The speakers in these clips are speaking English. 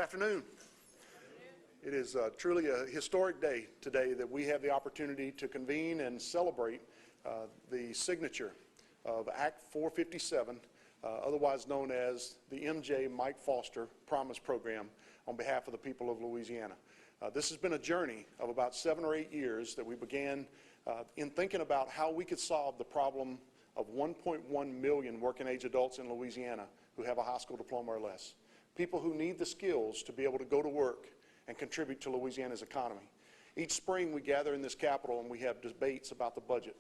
Good afternoon. It is truly a historic day today that we have the opportunity to convene and celebrate the signature of Act 457, otherwise known as the M.J. Mike Foster Promise Program on behalf of the people of Louisiana. This has been a journey of about 7 or 8 years that we began in thinking about how we could solve the problem of 1.1 million working-age adults in Louisiana who have a high school diploma or less. People who need the skills to be able to go to work and contribute to Louisiana's economy. Each spring we gather in this Capitol and we have debates about the budget.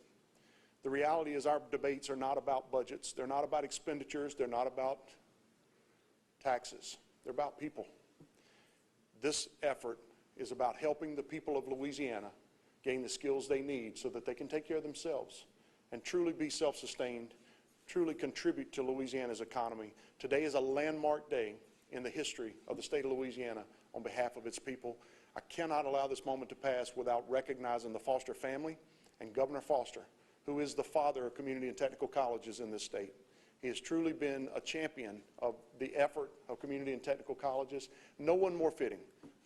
The reality is our debates are not about budgets. They're not about expenditures. They're not about taxes. They're about people. This effort is about helping the people of Louisiana gain the skills they need so that they can take care of themselves and truly be self-sustained, truly contribute to Louisiana's economy. Today is a landmark day in the history of the state of Louisiana on behalf of its people. I cannot allow this moment to pass without recognizing the Foster family and Governor Foster, who is the father of community and technical colleges in this state. He has truly been a champion of the effort of community and technical colleges. No one more fitting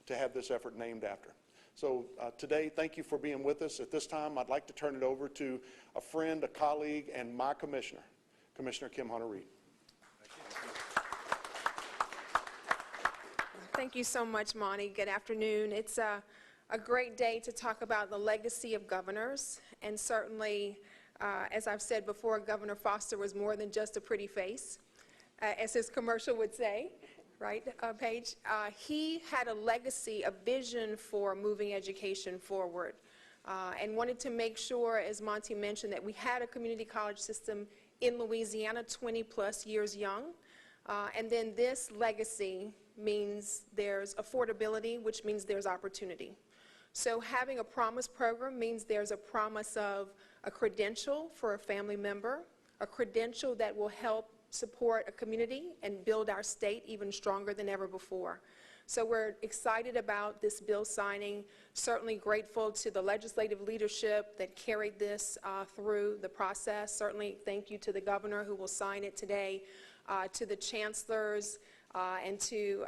to have this effort named after. So today, thank you for being with us. At this time, I'd like to turn it over to a friend, a colleague, and my commissioner, Commissioner Kim Hunter-Reid. Thank you so much, Monty. Good afternoon. It's a great day to talk about the legacy of governors, and certainly, as I've said before, Governor Foster was more than just a pretty face, as his commercial would say, right, Paige? He had a legacy, a vision for moving education forward, and wanted to make sure, as Monty mentioned, that we had a community college system in Louisiana 20-plus years young, and then this legacy means there's affordability, which means there's opportunity. So having a promise program means there's a promise of a credential for a family member, a credential that will help support a community and build our state even stronger than ever before. So we're excited about this bill signing, certainly grateful to the legislative leadership that carried this through the process. Certainly thank you to the governor who will sign it today, to the chancellors, and to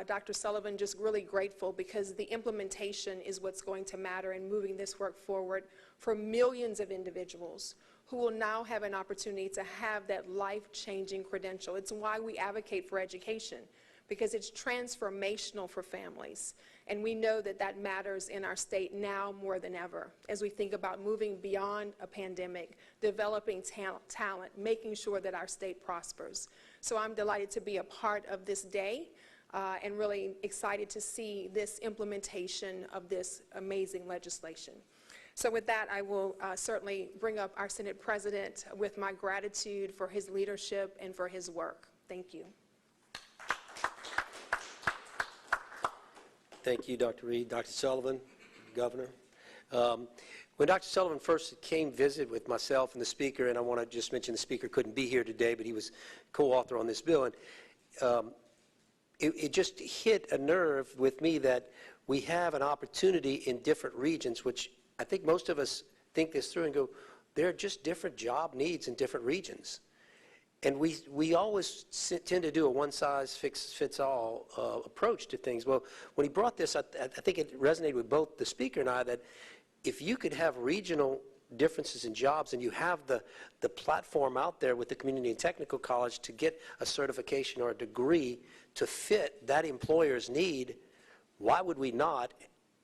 Dr. Sullivan, just really grateful because the implementation is what's going to matter in moving this work forward for millions of individuals who will now have an opportunity to have that life-changing credential. It's why we advocate for education, because it's transformational for families. And we know that that matters in our state now more than ever as we think about moving beyond a pandemic, developing talent, making sure that our state prospers. So I'm delighted to be a part of this day and really excited to see this implementation of this amazing legislation. So with that, I will certainly bring up our Senate President with my gratitude for his leadership and for his work. Thank you. Thank you, Dr. Reid, Dr. Sullivan, Governor. When Dr. Sullivan first came visit with myself and the Speaker, and I want to just mention the Speaker couldn't be here today, but he was co-author on this bill, and it just hit a nerve with me that we have an opportunity in different regions, which I think most of us think this through and go, there are just different job needs in different regions. And we always tend to do a one-size-fits-all approach to things. Well, when he brought this, I think it resonated with both the Speaker and I that if you could have regional differences in jobs and you have the platform out there with the community and technical college to get a certification or a degree to fit that employer's need, why would we not?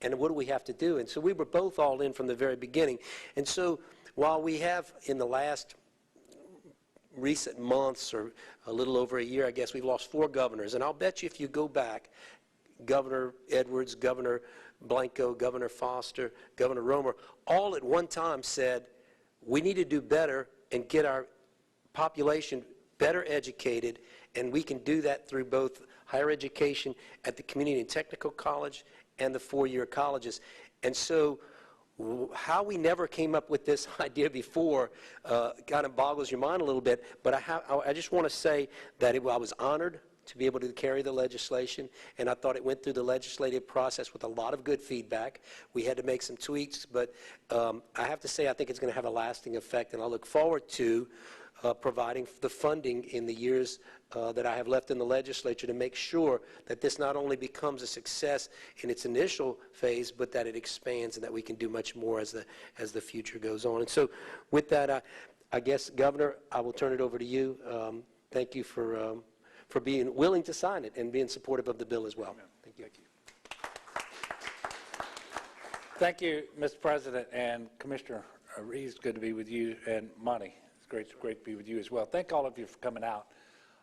And what do we have to do? And so we were both all in from the very beginning. And so while we have in the last recent months, or a little over a year, I guess, we've lost 4 governors. And I'll bet you if you go back, Governor Edwards, Governor Blanco, Governor Foster, Governor Romer, all at one time said, we need to do better and get our population better educated, and we can do that through both higher education at the community and technical college and the 4-year colleges. And so how we never came up with this idea before kind of boggles your mind a little bit, but I just want to say that I was honored to be able to carry the legislation, and I thought it went through the legislative process with a lot of good feedback. We had to make some tweaks, but I have to say I think it's going to have a lasting effect, and I look forward to providing the funding in the years that I have left in the legislature to make sure that this not only becomes a success in its initial phase, but that it expands and that we can do much more as the future goes on. And so with that, I guess, Governor, I will turn it over to you. Thank you for being willing to sign it and being supportive of the bill as well. Thank you. Thank you, Mr. President and Commissioner Reeves. Good to be with you, and Monty, it's great to be with you as well. Thank all of you for coming out.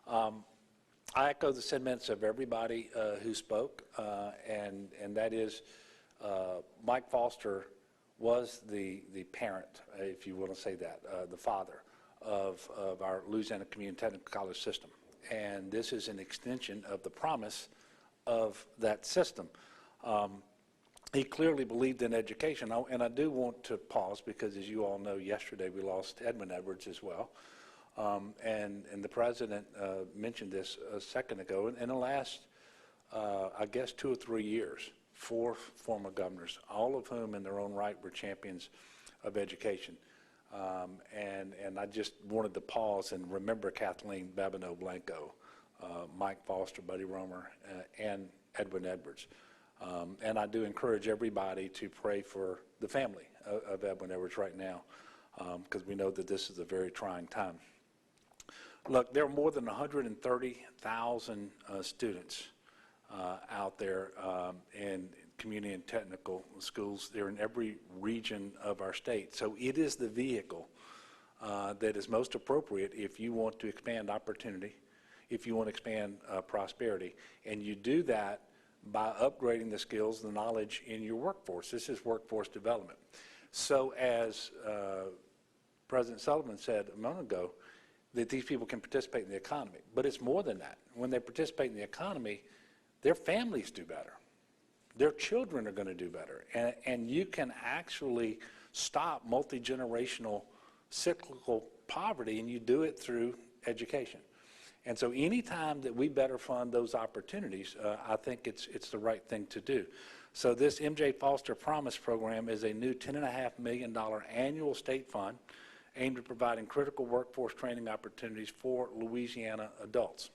I echo the sentiments of everybody who spoke, and that is Mike Foster was the parent, if you want to say that, the father of our Louisiana Community Technical College system. And this is an extension of the promise of that system. He clearly believed in education, and I do want to pause because, as you all know, yesterday we lost Bel Edwards as well. And the President mentioned this a second ago. In the last, I guess, 2 or 3 years, 4 former governors, all of whom in their own right were champions of education. And I just wanted to pause and remember Kathleen Babineau Blanco, Mike Foster, Buddy Romer, and Edwin Edwards. And I do encourage everybody to pray for the family of Edwin Edwards right now, because we know that this is a very trying time. Look, there are more than 130,000 students out there in community and technical schools. They're in every region of our state. So it is the vehicle that is most appropriate if you want to expand opportunity, if you want to expand prosperity. And you do that by upgrading the skills, the knowledge in your workforce. This is workforce development. So as President Sullivan said a moment ago, that these people can participate in the economy. But it's more than that. When they participate in the economy, their families do better. Their children are going to do better. And you can actually stop multi-generational cyclical poverty, and you do it through education. And so any time that we better fund those opportunities, I think it's the right thing to do. So this M.J. Foster Promise Program is a new $10.5 million annual state fund aimed at providing critical workforce training opportunities for Louisiana adults.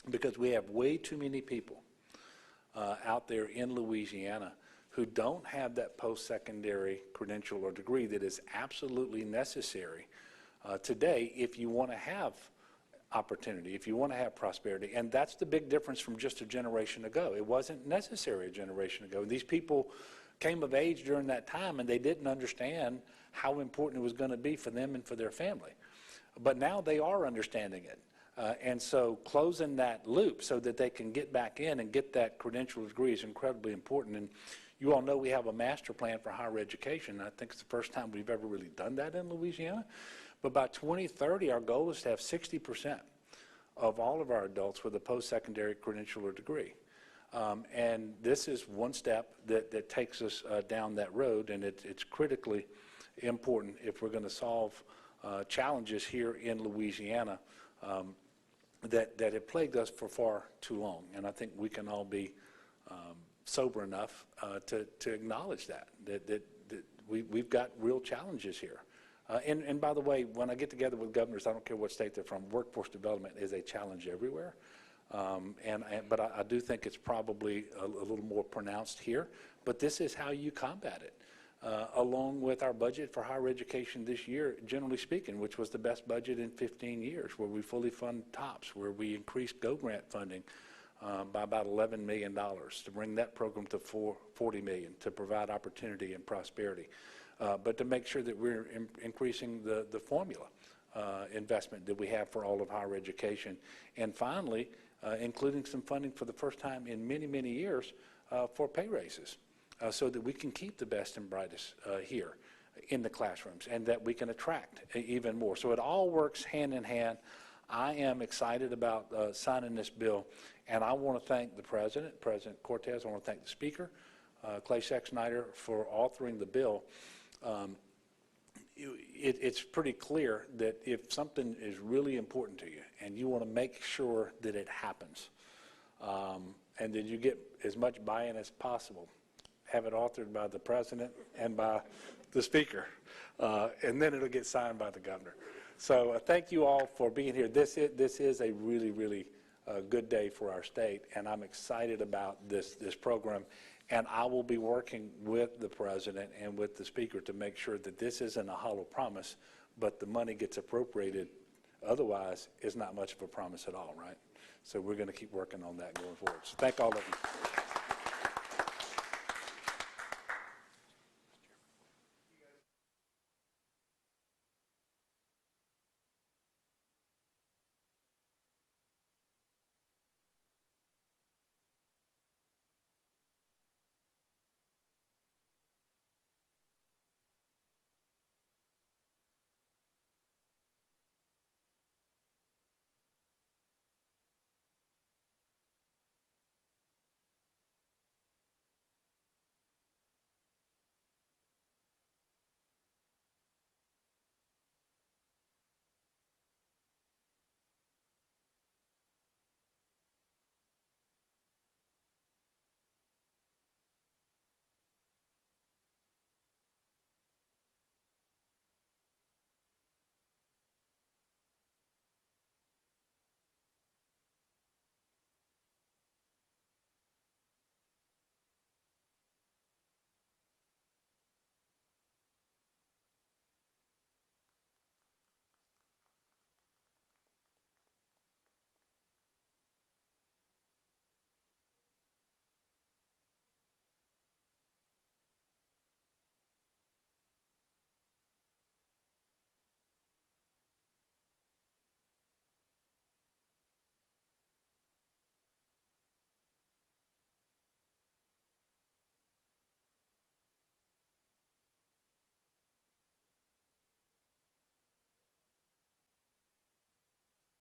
Because we have way too many people out there in Louisiana who don't have that post-secondary credential or degree that is absolutely necessary today if you want to have opportunity, if you want to have prosperity. And that's the big difference from just a generation ago. It wasn't necessary a generation ago. These people came of age during that time, and they didn't understand how important it was going to be for them and for their family. But now they are understanding it. And so closing that loop so that they can get back in and get that credential degree is incredibly important. And you all know we have a master plan for higher education. I think it's the first time we've ever really done that in Louisiana. But by 2030, our goal is to have 60% of all of our adults with a post-secondary credential or degree. And this is one step that takes us down that road, and it's critically important if we're going to solve challenges here in Louisiana that have plagued us for far too long. And I think we can all be sober enough to acknowledge that we've got real challenges here. And by the way, when I get together with governors, I don't care what state they're from, workforce development is a challenge everywhere. But I do think it's probably a little more pronounced here. But this is how you combat it, along with our budget for higher education this year, generally speaking, which was the best budget in 15 years, where we fully fund TOPS, where we increased GO Grant funding by about $11 million to bring that program to $40 million to provide opportunity and prosperity. But to make sure that we're increasing the formula investment that we have for all of higher education. And finally, including some funding for the first time in many, many years for pay raises so that we can keep the best and brightest here in the classrooms and that we can attract even more. So it all works hand in hand. I am excited about signing this bill, and I want to thank the President, President Cortez. I want to thank the Speaker, Clay Sexsnyder, for authoring the bill. It's pretty clear that if something is really important to you and you want to make sure that it happens and that you get as much buy-in as possible, have it authored by the President and by the Speaker, and then it'll get signed by the Governor. So thank you all for being here. This is a really, really good day for our state, and I'm excited about this program. And I will be working with the president and with the speaker to make sure that this isn't a hollow promise, but the money gets appropriated. Otherwise, it's not much of a promise at all, right? So we're going to keep working on that going forward. So thank all of you.